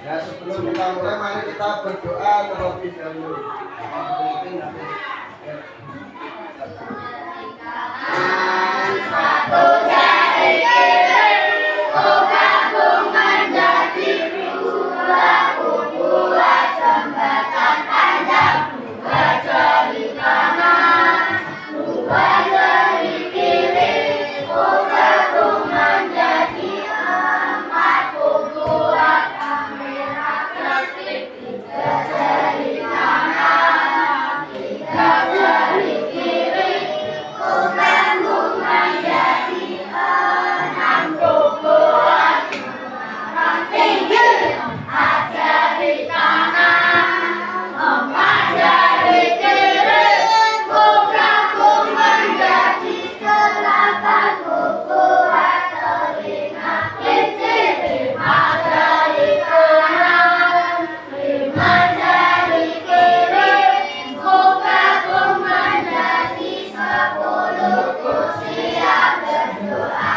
Ya, sebelum kita mulai, mari kita berdoa terlebih dahulu. Satu jari kiri, gabung menjadi dua, buat jembatan panjang. Dua jari kanan, dua jari kiri, gabung menjadi empat, buat kamera ketik. Tiga jari kanan, tiga jari kiri, gabung menjadi enam, buat orang tinggi. Empat jari kanan, empat jari kiri, gabung menjadi delapan, buat telinga kelinci. Lima jari kanan, lima jari kiri, gabung menjadi sepuluh. Ku siap berdoa.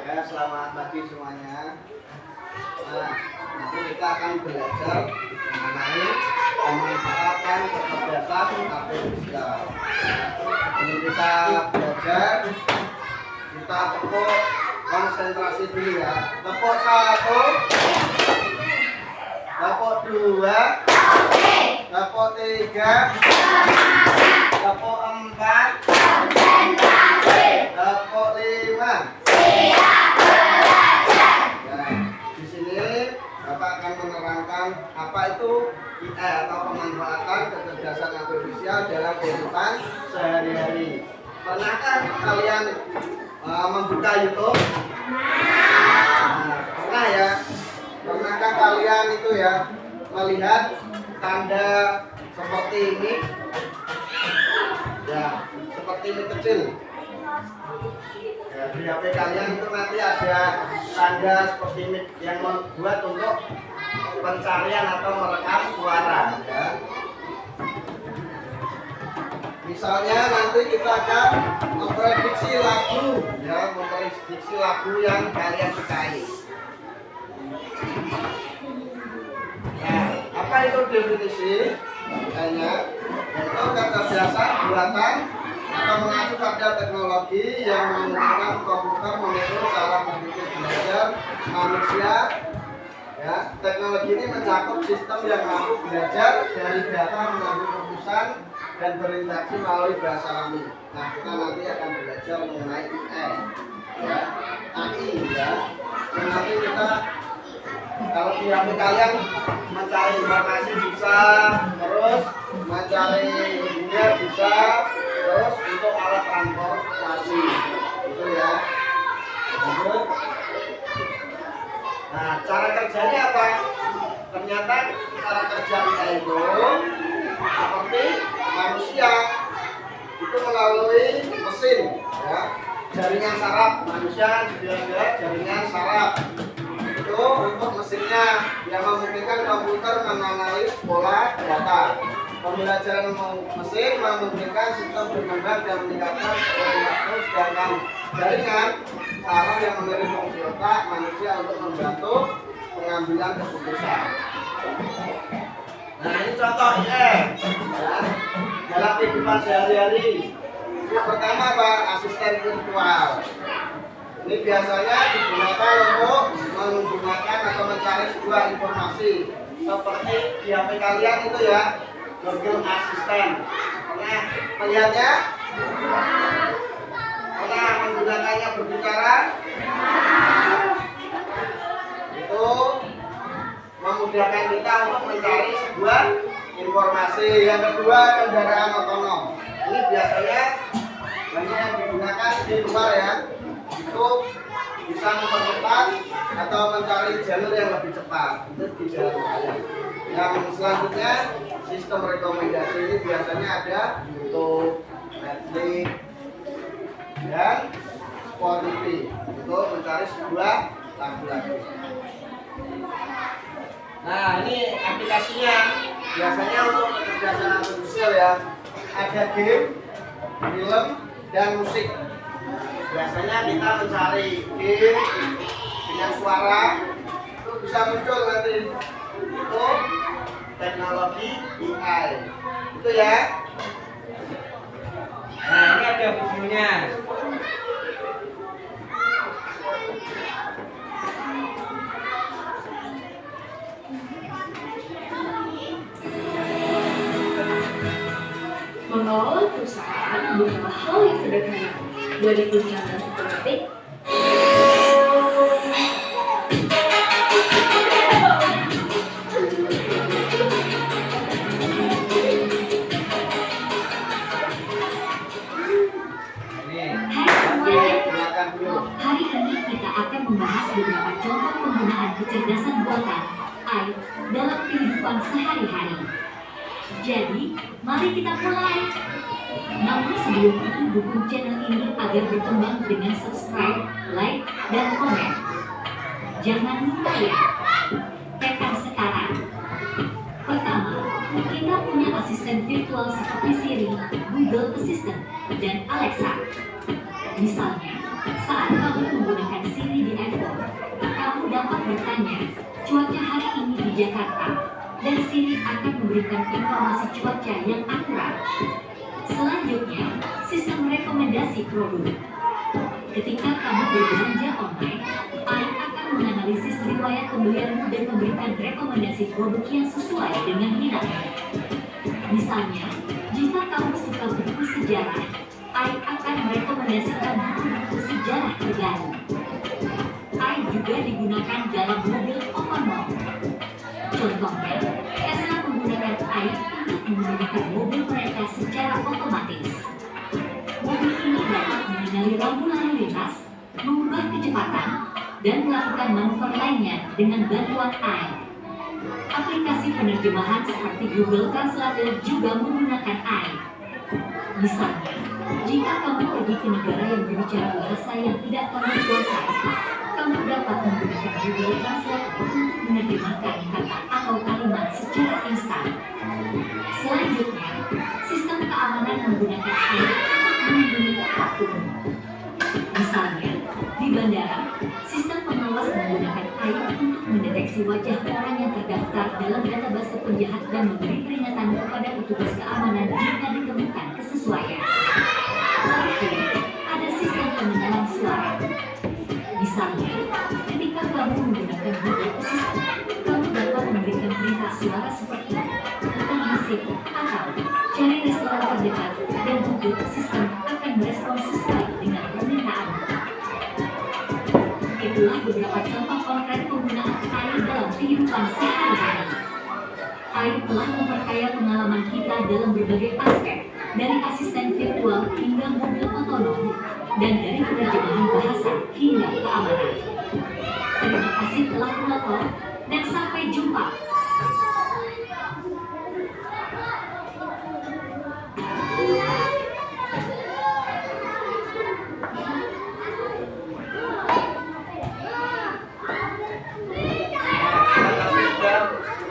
Ya, selamat pagi semuanya. Nah, nanti kita akan belajar mengenai pemanfaatan kecerdasan artifisial. Sebelum kita belajar, kita tepuk konsentrasi dulu ya. Tepuk satu, tepuk dua, tepuk tiga, tepuk empat, tepuk lima. Ya, di sini Bapak akan menerangkan apa itu IE atau pemanfaatan kecerdasan artifisial dalam kehidupan sehari-hari. Pernahkah kalian membuka YouTube? Nah, pernah ya? Pernahkah kalian itu ya melihat tanda seperti ini? Ya, seperti ini kecil. Ya, di HP kalian itu nanti ada tanda seperti ini yang membuat untuk pencarian atau merekam suara ya. Misalnya nanti kita akan memprediksi lagu ya, memprediksi lagu yang kalian sukai. Nah, apa itu definisi? Hanya yaitu kecerdasan buatan atau mengacu pada teknologi yang menggunakan komputer meniru cara berpikir belajar manusia. Ya, teknologi ini mencakup sistem yang mampu belajar dari data, mengambil keputusan dan berinteraksi melalui bahasa alami. Nah, kita nanti akan belajar mengenai IE, ya, AI, ya. Dan nanti kita kalau di HP kalian mencari informasi bisa, terus mencari dunia bisa, terus untuk alat transportasi, gitu ya. Lanjut. Nah, cara kerjanya apa? Ternyata cara kerja kita itu seperti manusia itu melalui mesin, ya. Jaringan saraf manusia juga jaringan saraf. Itu untuk mesinnya yang memungkinkan komputer menganalisis pola data. Pembelajaran mesin memungkinkan sistem berkembang dan meningkatkan waktu, sedangkan jaringan saraf yang memberi fungsi otak manusia untuk membantu pengambilan keputusan. Nah, ini contoh IE ya, dalam kehidupan sehari-hari. Yang pertama apa? Asisten virtual. Ini biasanya digunakan untuk menggunakan atau mencari sebuah informasi seperti di HP kalian itu ya, Google Assistant. Pernah melihatnya? Pernah menggunakannya berbicara? sebuah informasi. Yang kedua, kendaraan otonom. Ini biasanya banyak yang digunakan di luar ya, itu bisa mempercepat atau mencari jalur yang lebih cepat itu di jalan raya. Yang selanjutnya, sistem rekomendasi ini biasanya ada YouTube, Netflix, dan Spotify untuk mencari sebuah lagu-lagu. Nah, ini aplikasinya biasanya untuk kecerdasan artifisial ya. Ada game, film, dan musik. Biasanya kita mencari game dengan suara itu bisa muncul nanti itu teknologi AI itu ya. Nah, ini ada videonya. Mengelola perusahaan bukanlah hal yang sederhana. Dari perencanaan sistematik, hari ini kita akan membahas beberapa contoh penggunaan kecerdasan buatan AI dalam kehidupan sehari-hari. Jadi, mari kita mulai. Namun sebelum itu dukung channel ini agar berkembang dengan subscribe, like, dan komen. Jangan lupa ya, tekan sekarang. Pertama, kita punya asisten virtual seperti Siri, Google Assistant, dan Alexa. Misalnya, saat kamu menggunakan Siri di iPhone, kamu dapat bertanya, cuaca hari ini di Jakarta, dan Siri akan memberikan informasi cuaca yang akurat. Selanjutnya, sistem rekomendasi produk. Ketika kamu berbelanja online, AI akan menganalisis riwayat pembelianmu dan memberikan rekomendasi produk yang sesuai dengan minatmu. Misalnya, jika kamu suka buku sejarah, AI akan merekomendasikan buku-buku sejarah terbaru. AI juga digunakan dalam mobil otonom. Contohnya, Tesla menggunakan AI untuk mengemudikan mobil mereka secara otomatis. Mobil ini dapat mengenali rambu lalu lintas, mengubah kecepatan, dan melakukan manuver lainnya dengan bantuan AI. Aplikasi penerjemahan seperti Google Translate juga menggunakan AI. Misalnya, jika kamu pergi ke negara yang berbicara bahasa yang tidak kamu kuasai, kamu dapat menggunakan Google Translate untuk menerjemahkan kata atau kalimat secara instan. Selanjutnya, sistem keamanan menggunakan AI untuk melindungi tempat umum. Misalnya, di bandara, sistem pengawas menggunakan AI untuk mendeteksi wajah orang yang terdaftar dalam database penjahat dan memberi peringatan kepada petugas keamanan jika ditemukan kesesuaian. Terakhir, ada sistem pengenalan suara. Misalnya, ketika kamu menggunakan Google Assistant, kamu dapat memberikan perintah suara seperti putar musik atau cari restoran terdekat, dan Google Assistant akan merespons sesuai dengan permintaanmu. Itulah beberapa contoh konkret penggunaan AI dalam kehidupan sehari-hari. AI telah memperkaya pengalaman kita dalam berbagai aspek, dari asisten virtual hingga mobil otonom, dan dari penerjemahan bahasa hingga keamanan. Terima kasih telah menonton, dan sampai jumpa.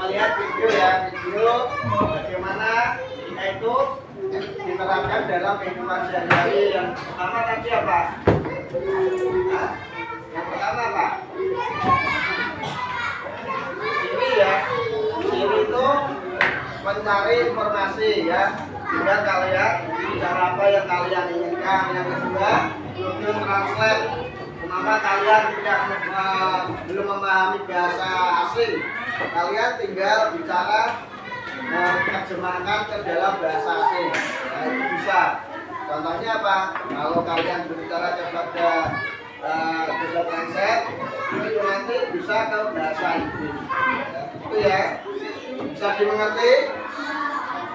Melihat video ya, video bagaimana kita itu diterapkan dalam kehidupan sehari-hari. Yang pertama tadi apa? Hah? Yang pertama apa? Siri ya. Siri itu mencari informasi ya, sehingga kalian bicara apa yang kalian inginkan. Yang kedua, Google Translate. Kenapa kalian belum memahami bahasa asing? Kalian tinggal bicara terjemahkan ke dalam bahasa asing. Nah, itu bisa. Contohnya apa? Kalau kalian berbicara kepada beda transet itu nanti bisa ke bahasa Inggris. Itu ya, bisa dimengerti.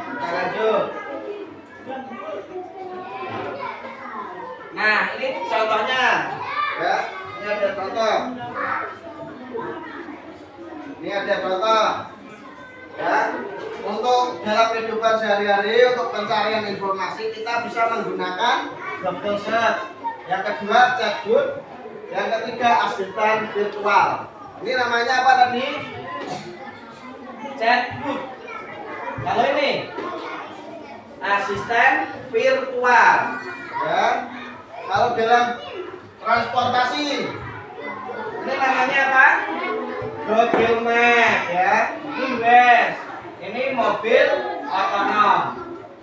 Kita lanjut. Nah, ini contohnya ya, ini ada contoh. Ini ada contoh ya. Untuk dalam kehidupan sehari-hari, untuk pencarian informasi kita bisa menggunakan Google Search. Yang kedua chatbot, yang ketiga asisten virtual. Ini namanya apa tadi? Chatbot. Kalau ini asisten virtual. Ya. Kalau dalam transportasi, ini namanya apa? Google Map ya. Ini bus. Ini mobil otonom.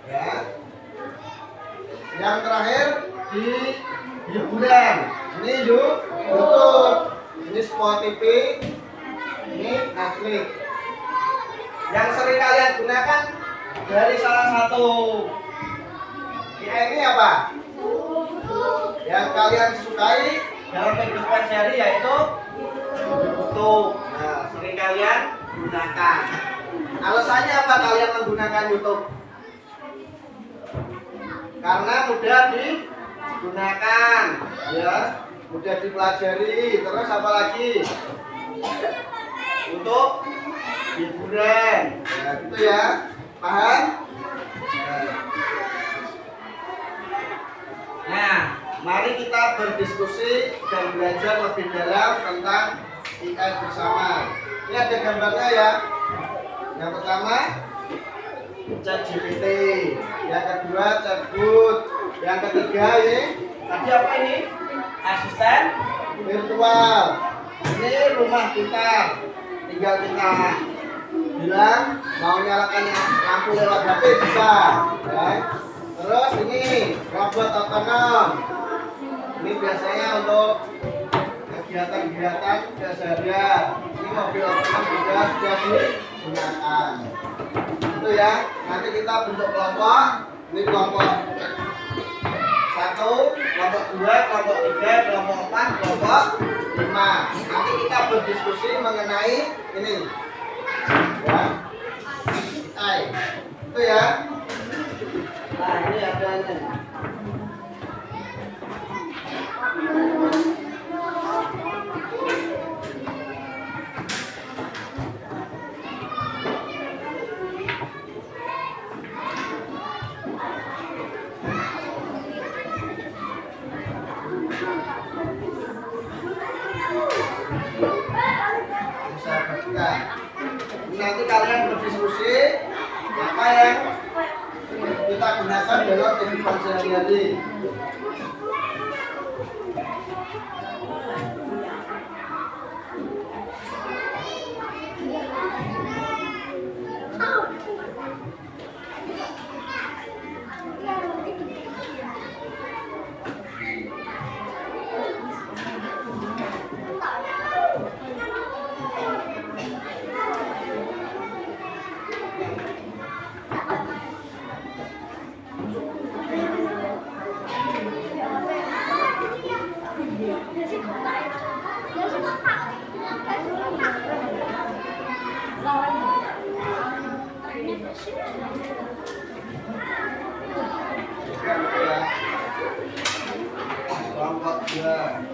Ya. Yang terakhir di hiburan. Ini YouTube. Ini Spotify. Ini Netflix. Yang sering kalian gunakan dari salah satu. Ini apa? Yang kalian sukai dalam kehidupan sehari yaitu YouTube. Nah, sering kalian gunakan. Alasannya apa kalian menggunakan YouTube? Karena mudah digunakan, ya, mudah dipelajari. Terus apa lagi? Untuk hiburan. Nah, gitu ya. Paham? Nah, mari kita berdiskusi dan belajar lebih dalam tentang AI bersama. Ini ada gambarnya ya. Yang pertama ChatGPT, yang kedua chatbot, yang ketiga ini tadi apa ini? Asisten virtual. Ini rumah kita, tinggal kita bilang mau nyalakan lampu lewat HP bisa. Ya. Terus ini robot otonom. Ini biasanya untuk kegiatan-kegiatan keseharian. Ini mobil otonom juga sudah digunakan. Itu ya. Nanti kita bentuk kelompok. Ini kelompok 1, kelompok 2, kelompok 3, kelompok 4, kelompok 5. Nanti kita berdiskusi mengenai ini. Ya. AI. Itu ya. Nah, ini ada nih. Bisa baca. Nanti kalian berdiskusi apa yang kita gunakan dalam kehidupan sehari-hari. Kelompok 2.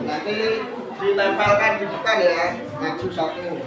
Nanti ditempelkan di depan ya, maju 1.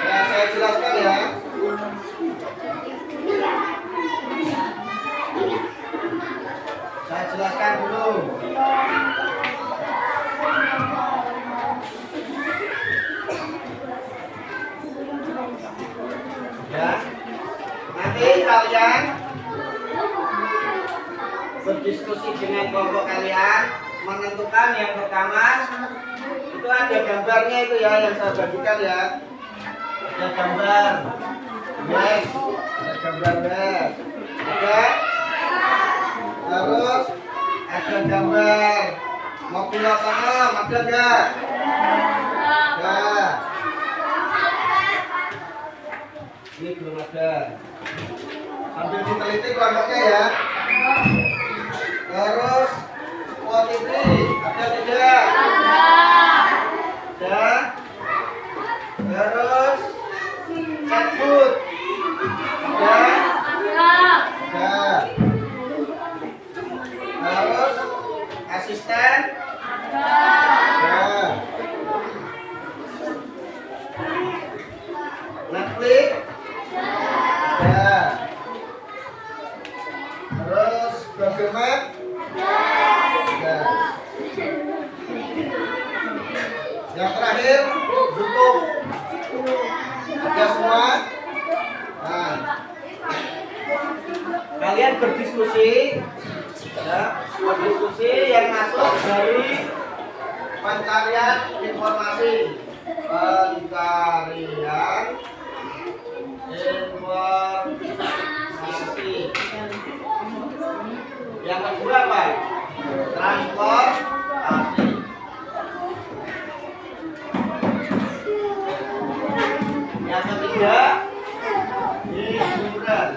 Ya, saya jelaskan ya. Saya jelaskan dulu. Ya. Nanti kalian berdiskusi dengan kelompok kalian, menentukan yang pertama itu ada gambarnya itu ya yang saya bagikan ya. Ada gambar. Yes. Ada gambarnya. Oke. Terus ada gambar mobil otonom, ada enggak? Ya. Ini belum ada. Sambil diteliti kelompoknya ya. Terus kuat ini ada tidak? Ada. Terus catfoot ada. Ada. Terus asisten ada. Netflix ada. Terus Google Map ada. Yang terakhir YouTube ada semua. Nah, kalian berdiskusi ya, berdiskusi yang masuk dari pencarian informasi. Pencarian informasi. Yang kedua apa? Transportasi. Yang ketiga hiburan.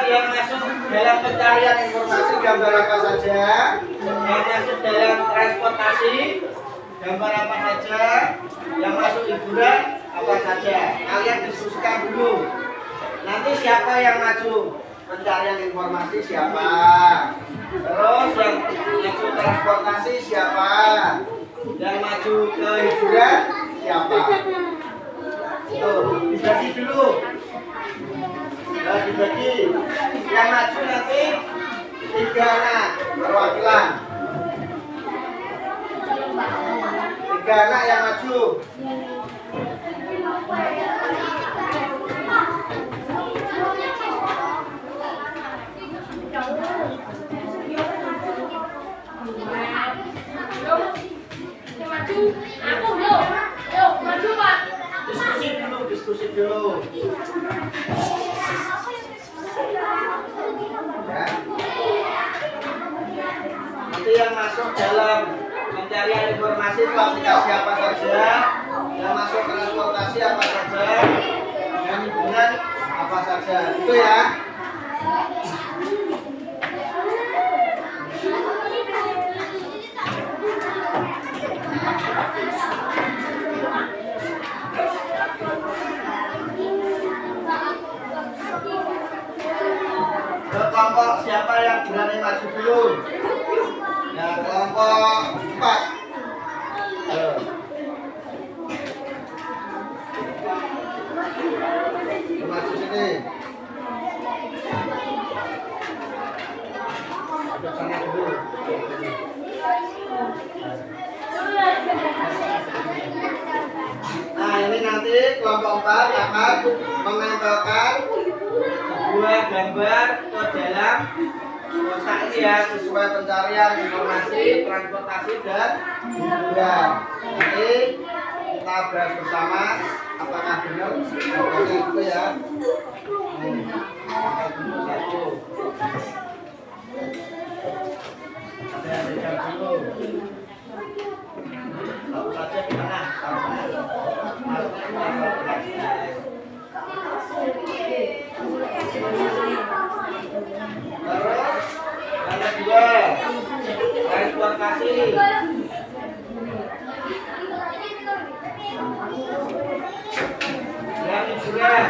Yang masuk dalam pencarian informasi gambar apa saja, yang masuk dalam transportasi gambar apa saja, yang masuk hiburan apa saja. Kalian diskusikan dulu. Nanti siapa yang maju pencarian informasi siapa, terus yang maju transportasi siapa, yang maju ke hiburan siapa. Tuh, dibagi dulu. Nah, dibagi. Yang maju nanti 3 anak perwakilan. 3 anak yang maju. Aku belum. Ayo, maju Pak. Diskusi dulu. Ya. Nanti yang masuk dalam pencarian informasi itu aplikasi apa saja, yang masuk transportasi apa saja, yang hiburan apa saja, itu ya. yang berani maju dulu? Ya, kelompok 4. Maju sini. Duduk sana dulu. Nah, ini nanti kelompok 4 akan menempelkan sebuah gambar ke dalam kotak ini ya, sesuai pencarian informasi, transportasi dan hiburan. Nanti kita bahas bersama apakah benar gambarnya itu ya. Nih, dulu satu. Ada dulu. Satu saja di tengah. Terus yang kedua, transportasi. Yang hiburan.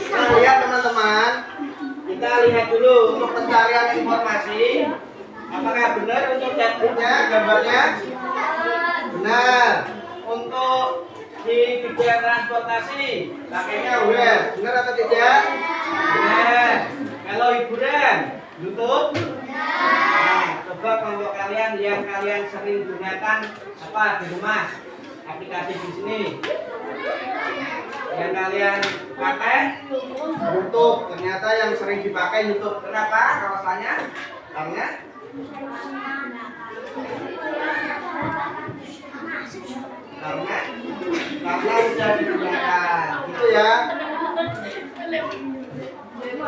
Kita lihat teman-teman, kita lihat dulu untuk pencarian informasi, apakah benar untuk chatbooknya, gambarnya benar. Untuk di bidang transportasi pakainya web, benar atau tidak? Benar. Kalau hiburan YouTube, nah, coba kelompok kalian yang kalian sering gunakan apa di rumah, aplikasi di sini yang kalian pakai YouTube. Ternyata yang sering dipakai YouTube. Kenapa alasannya? Karena sudah digunakan gitu ya.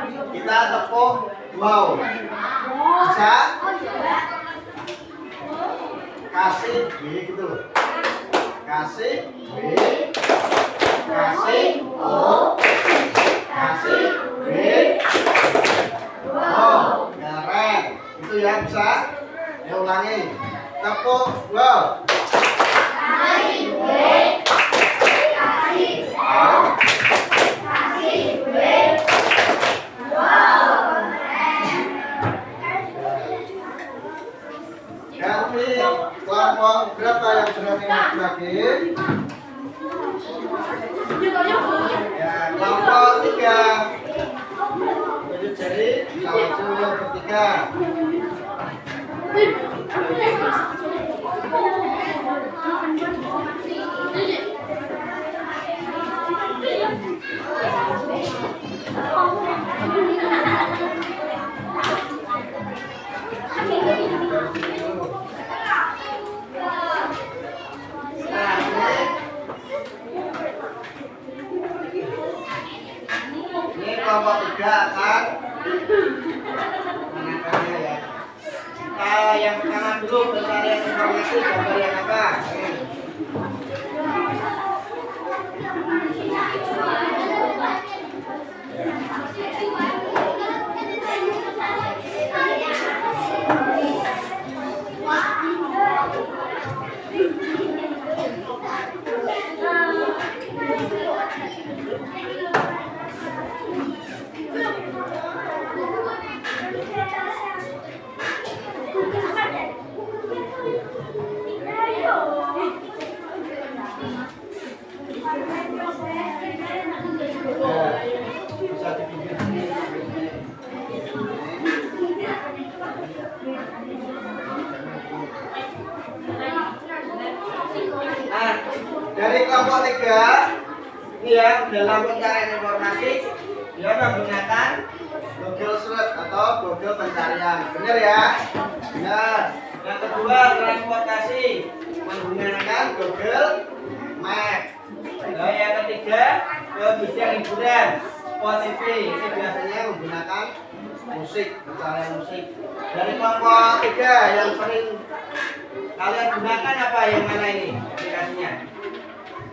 Kita tepuk wow, bisa kasih B gitu loh, kasih B, kasih O, kasih B, wow, keren itu ya, bisa ya, ulangi, tepuk wow, kasih B, kasih O, kasih B, wow. Ganti kelompok berapa yang berani maju lagi? Ya, kelompok 3. Tunjuk jari, maju ketiga. Ini kelompok 3 akan menangkannya ya. Kita yang pertama dulu pencarian informasi, gambar yang apa? Bisa dibikin sini. Nah, dari kelompok 3 ini ya, dalam pencarian informasi dia menggunakan Google Search atau Google pencarian. Benar ya? Benar. Yang kedua, transportasi menggunakan Google Map. Nah, yang ketiga, ke bidang hiburan, Spotify. Ini biasanya menggunakan musik, pencarian musik. Dari kelompok 3 yang sering kalian gunakan apa, yang mana ini aplikasinya?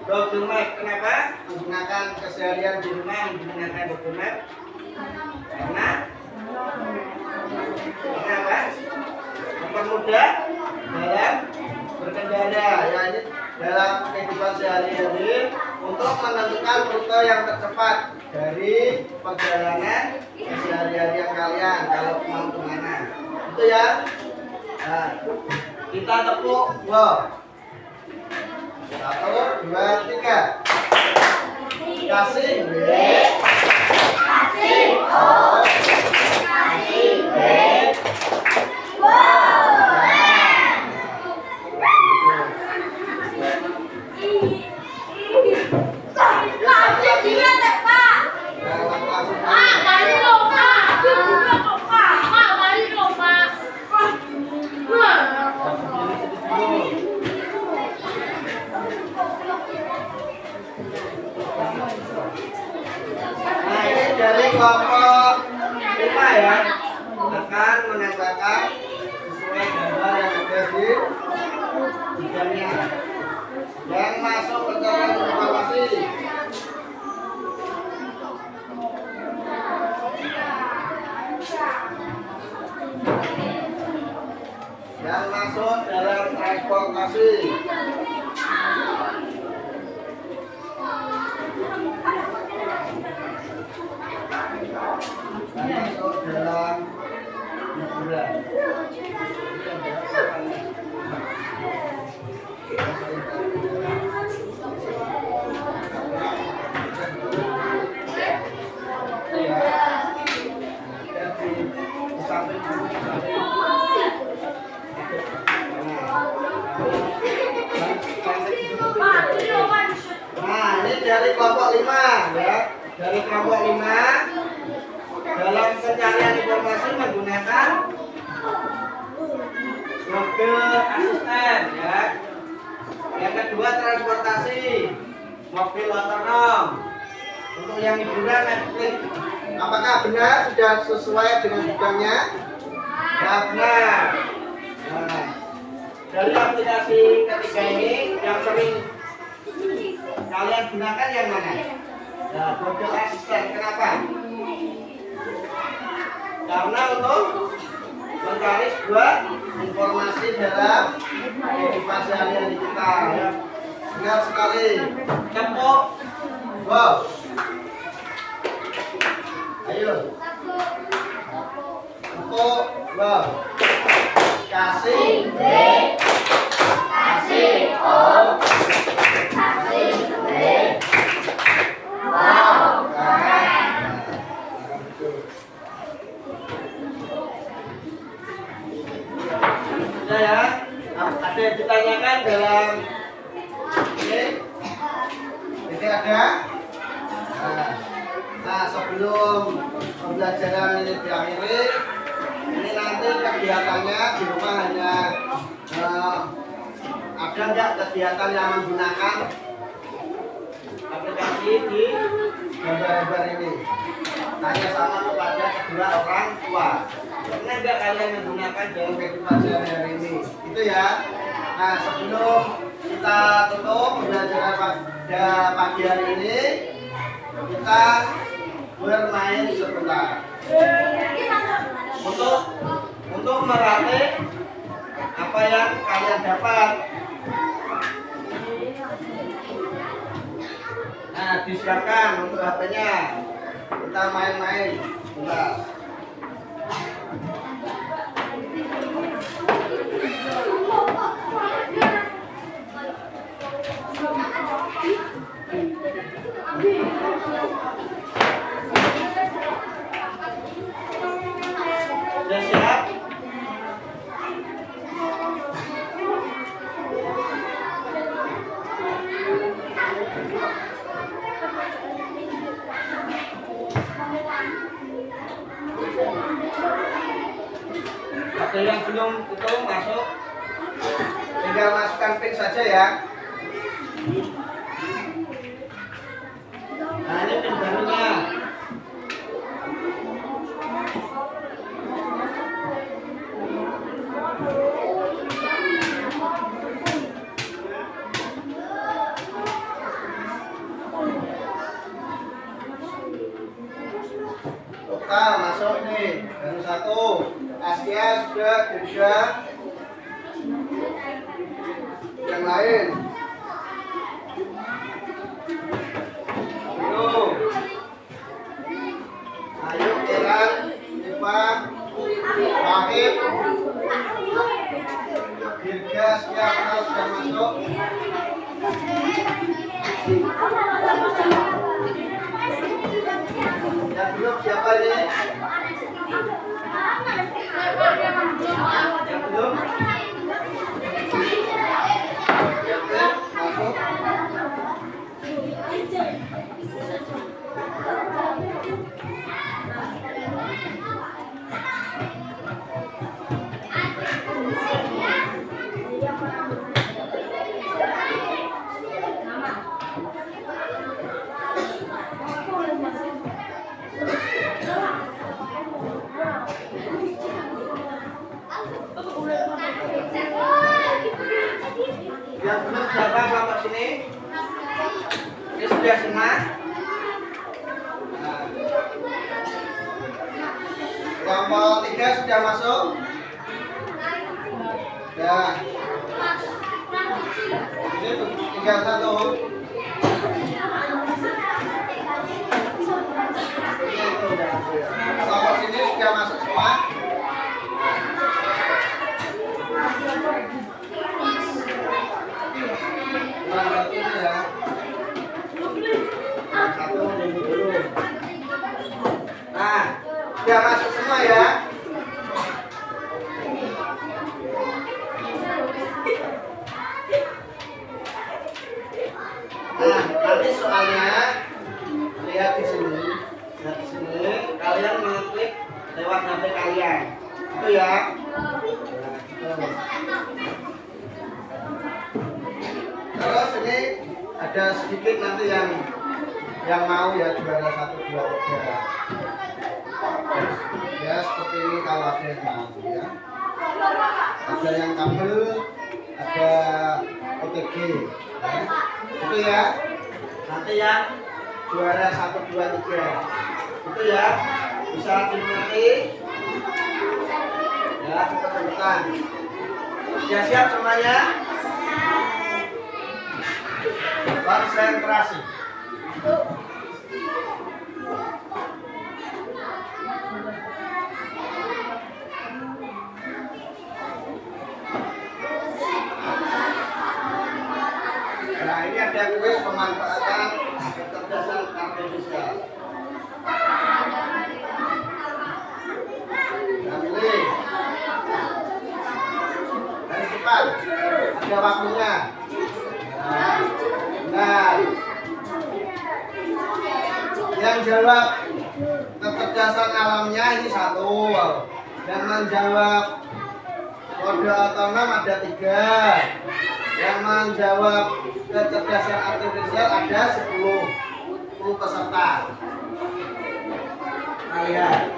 Google Map. Kenapa menggunakan keseharian di rumah menggunakan Google Map? Karena apa? Mempermudah dalam berkendara, ya ini dalam kehidupan sehari-hari untuk menentukan rute yang tercepat dari perjalanan sehari-hari kalian kalau mau kemana. Itu ya. Nah, kita tepuk wow. 1, 2, 3. Kasih B, kasih O, kasih B. Nah, ini dari kelompok 5 ya, akan menambahkan sesuai gambar yang ada di bidangnya yang masuk ke dalam informasi. Yang masuk dalam transportasi. Masuk dalam hiburan. Nah, ini dari kelompok 5 ya. Dari kelompok 5 dalam pencarian informasi menggunakan mobil asisten ya. Yang kedua transportasi, mobil otonom. Untuk yang hiburan Netflix, apakah benar sudah sesuai dengan bidangnya? Ya benar. Nah, dari aplikasi ketiga ini yang sering kalian gunakan yang mana? Nah, mobil asisten. Kenapa? Karena untuk mencari sebuah informasi dalam kehidupan sehari-hari kita ya. Benar sekali. Tepuk wow. Ayo tepuk wow. Kasih B, kasih O, kasih B. Wow, keren. Sudah ya, ada yang ditanyakan dalam ini ada. Nah, sebelum pembelajaran ini diakhiri, ini nanti kegiatannya di rumah hanya ada nggak kegiatan yang menggunakan aplikasi di gambar-gambar ini? Tanya sama kepada kedua orang tua. Pernah nggak kalian menggunakan dalam kehidupan sehari-hari ini? Itu ya. Nah, sebelum kita tutup pembelajaran pada pagi hari ini, kita bermain sebentar. Untuk melatih apa yang kalian dapat. Nah, disiapkan untuk HP-nya. Kita main-main. Bentar. Sudah siap? Ada yang belum itu masuk, tinggal masukkan pin saja ya. Nah, ini pin barunya. Total masuk nih, baru 1. Asia sudah 3. yang lain. Ayo Kiran, Eva, Wahid, Dirga, siapa sudah masuk? Yang belum siapa ini? Yang belum? Masuk. Yang belum siapa kelompok sini? Ini sudah semua. Nah. Kelompok 3 sudah masuk. Ya. Ini tinggal satu. Kelompok sini sudah masuk semua. Satu ini ya. Satu ini dulu. Nah, sudah masuk semua ya. Nah, nanti soalnya lihat di sini. Lihat di sini, kalian mengeklik lewat HP kalian. Itu ya. Terus ini ada sedikit nanti yang mau ya juara 1, 2, 3. Ya seperti ini kalau ada yang mau ya. Ada yang kabel, ada OTG. Ya. Itu ya. Nanti yang juara 1, 2, 3. Itu ya. Bisa dimengerti. Ya, cepat-cepatan. Sudah siap semuanya? Konsentrasi. Nah, ini ada kuis pemanfaatan kecerdasan artifisial. Nah, pilih. Harus cepat. Ada waktunya. Nah, yang jawab kecerdasan alamnya ini 1. Yang menjawab kode otonom ada 3. Yang menjawab kecerdasan artifisial ada 10 peserta. Nah, lihat.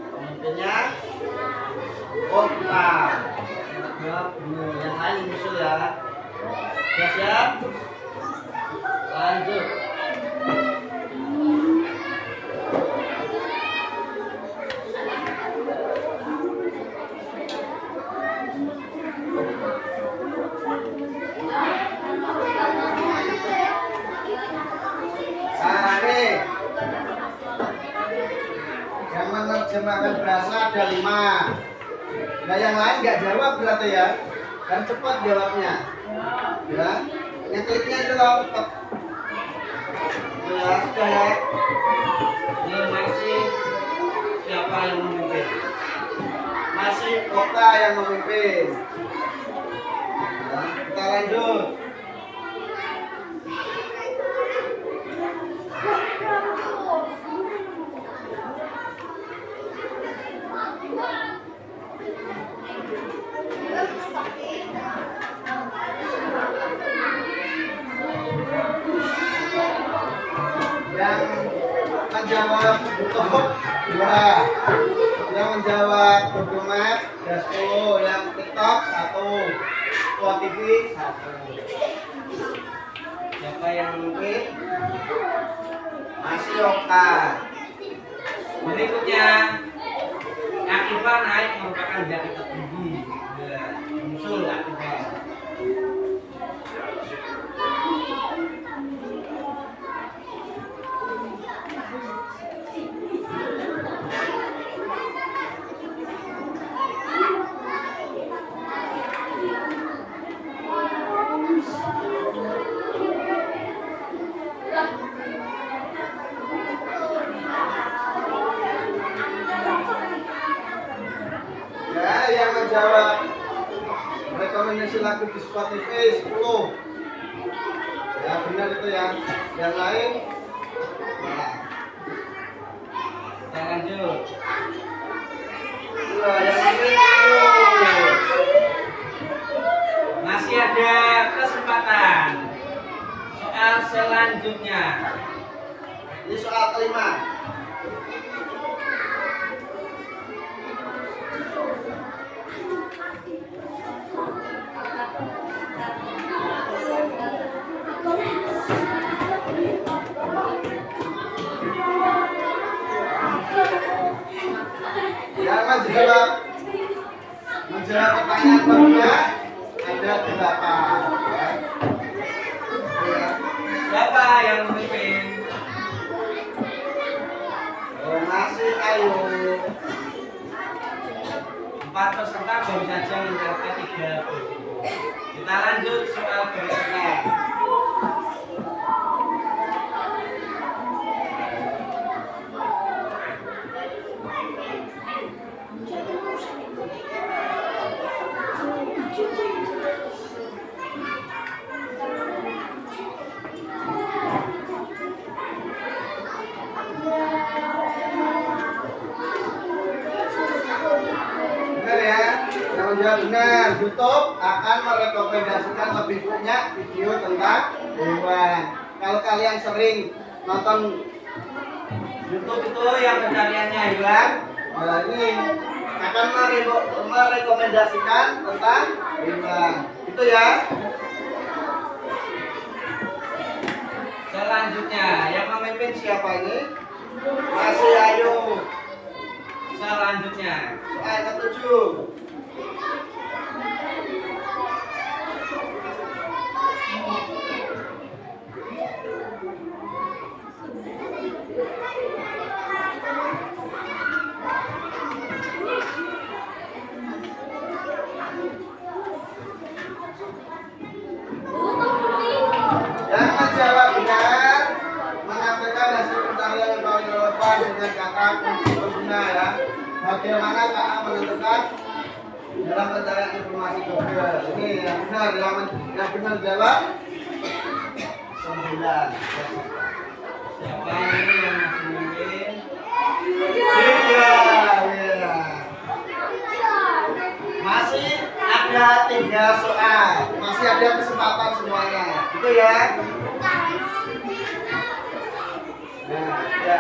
Pemimpinnya Okta. Yang lain musuh ya. Sudah siap? Lanjut. Nah, ini yang menerjemahkan bahasa ada 5. Nah, yang lain nggak jawab berarti ya. Dan cepat jawabnya. Ya. Ngekliknya itu loh cepat. Ya, sudah ya. Ini masih siapa yang memimpin? Masih Kota yang memimpin. Ya, kita lanjut. Yang menjawab butuh 2, yang menjawab Google Map ada 10, yang TikTok 1, Tua TV 1. Siapa yang memimpin? Masih Oka. Berikutnya Akibat naik merupakan jati tertinggi. Ya, muncul akibat. Ya, yang menjawab rekomendasi lagu di Spotify 10. Ya, benar itu ya. Yang lain, nah, Kita lanjut. yang lain ayo. Masih ada kesempatan. Soal selanjutnya. Ini soal kelima. Yang menjawab pertanyaan pertama ada 8. Ya. Ya. Siapa yang memimpin? Oh, masih ayo. 4 peserta baru saja mencapai 3. Kita lanjut soal berikutnya. Benar ya? Yang menjawab benar, YouTube akan merekomendasikan lebih banyak video tentang hewan. Kalau kalian sering nonton YouTube itu yang pencariannya hewan. nah ini akan merekomendasikan tentang hewan. Itu ya. Selanjutnya yang memimpin siapa? Siapa ini? Masih ayo. Selanjutnya Soal ke-7. Yang menjawab benar menampilkan hasil pencarian yang paling relevan dengan kata kunci pengguna ya. Bagaimana KA menentukan dalam pencarian informasi Google? Ini yang benar, yang benar jawab 9. siapa ini yang masih memimpin? Iya, iya. Masih ada 3 soal, masih ada kesempatan semuanya, gitu ya. Nah, ya.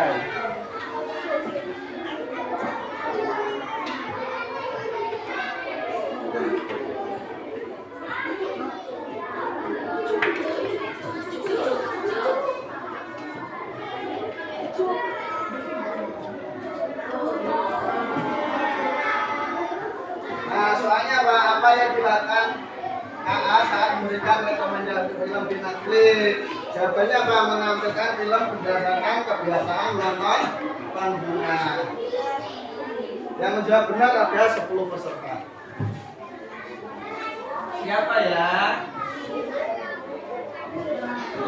Nah, soalnya apa yang dilakukan KA saat memberikan rekomendasi film di Netflix? Jawabannya apa? Menampilkan film berdasarkan kebiasaan menonton pengguna. Yang menjawab benar ada 10 peserta. Siapa ya?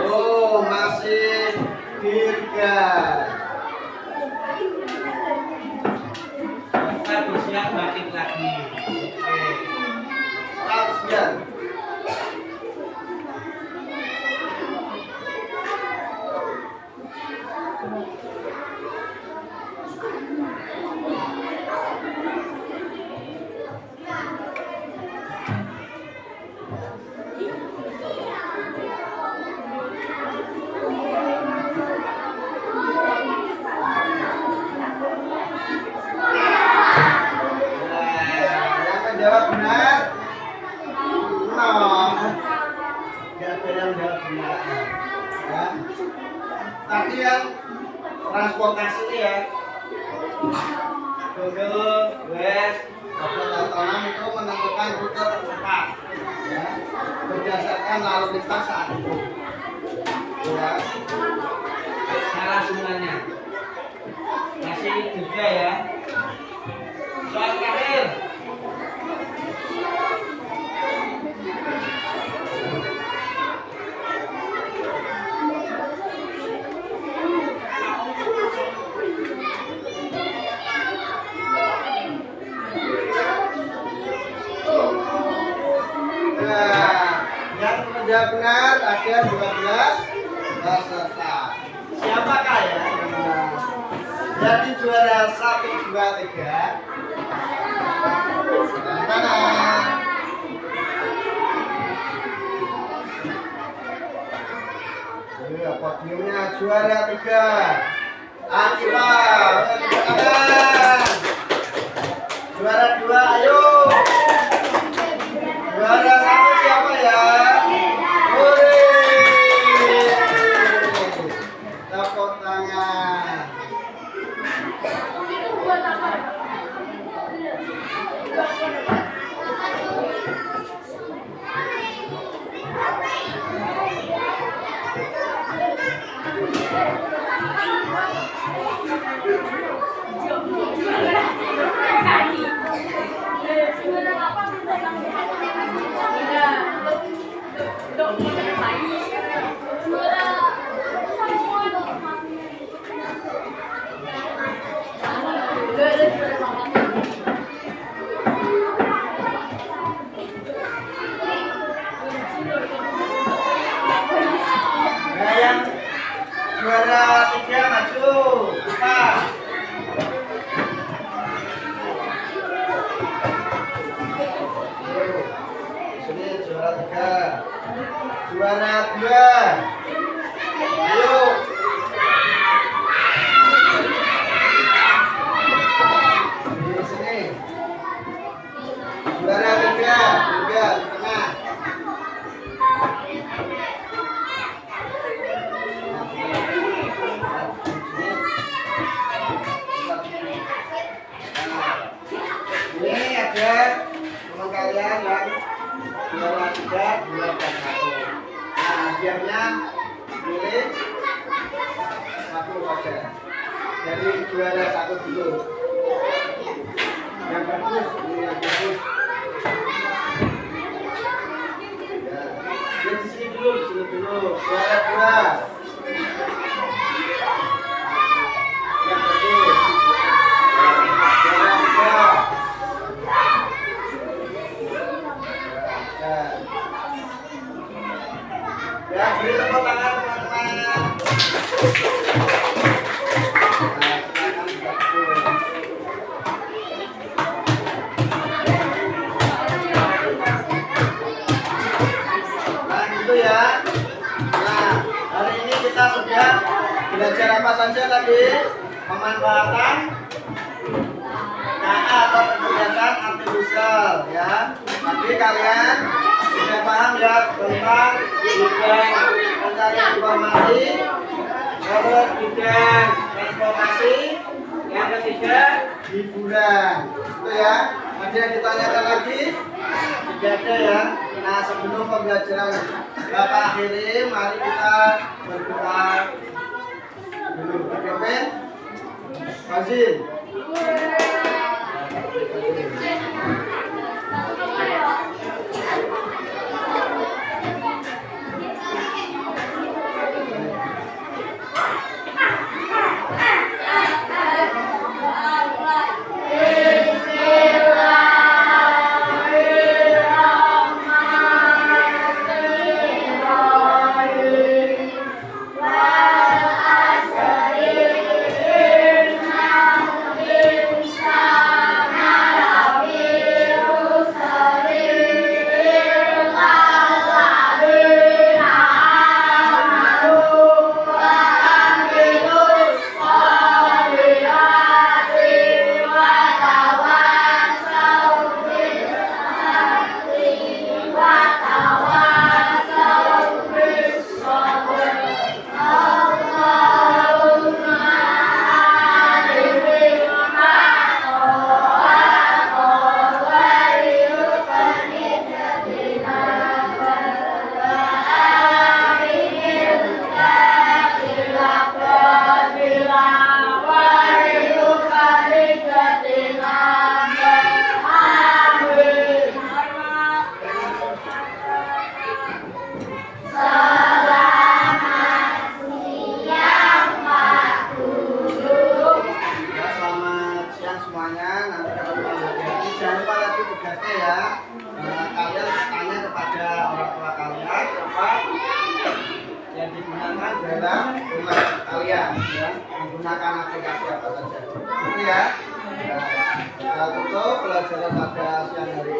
Oh, masih Dirga. Kita bersiap bangkit lagi. Oke. Soal 9. Yang menjawab benar 0. Gak ada yang menjawab benar. Ya. Tadi yang transportasi ini ya. Google, wes. Otonom itu menentukan rute tercepat, ya, berdasarkan lalu lintas saat itu. Ya. Salah semuanya. Masih juga ya. Soal terakhir. Yang menjawab benar ada 12 peserta. Siapakah ya yang menang? Jadi juara 1, 2, 3. Mana? Ini podiumnya juara 3. Akiba, juara 2, ayo. Juara 1 siapa ya? Hore! Tepuk tangan. Itu buat apa? Nah, yang juara 3 maju. Lupa. Sini juara 3. Juara 2. Ayo. Di sini. Juara 3 di tengah. Ini ada teman kalian yang juara 3, 2, dan 1. Nah, hadiahnya pilih 1 saja. Jadi juara 1 dulu. Yang bagus, ini yang bagus. Ya, di sini dulu, di sini dulu. Juara 2. Yang bagus. Juara 3. Ya, beri tepuk tangan teman-teman. Nah, silakan bagus. Nah, gitu ya. Nah, hari ini kita sudah belajar apa saja tadi? Pemanfaatan KA atau kecerdasan artifisial, ya. Tadi kalian sudah paham ya tentang bidang mencari informasi, terus bidang transportasi, yang ketiga hiburan, itu ya. Ada yang ditanyakan lagi? Tidak ada ya. Nah, sebelum pembelajaran Bapak akhiri, mari kita berdoa dulu. Berdoa, Fazil. Bismillahirrahmanirrahim. Oke ya. Kalian tanya kepada orang tua kalian apa yang digunakan dalam rumah kalian ya, menggunakan aplikasi apa saja. Oke ya. Kita tutup pelajaran pada siang hari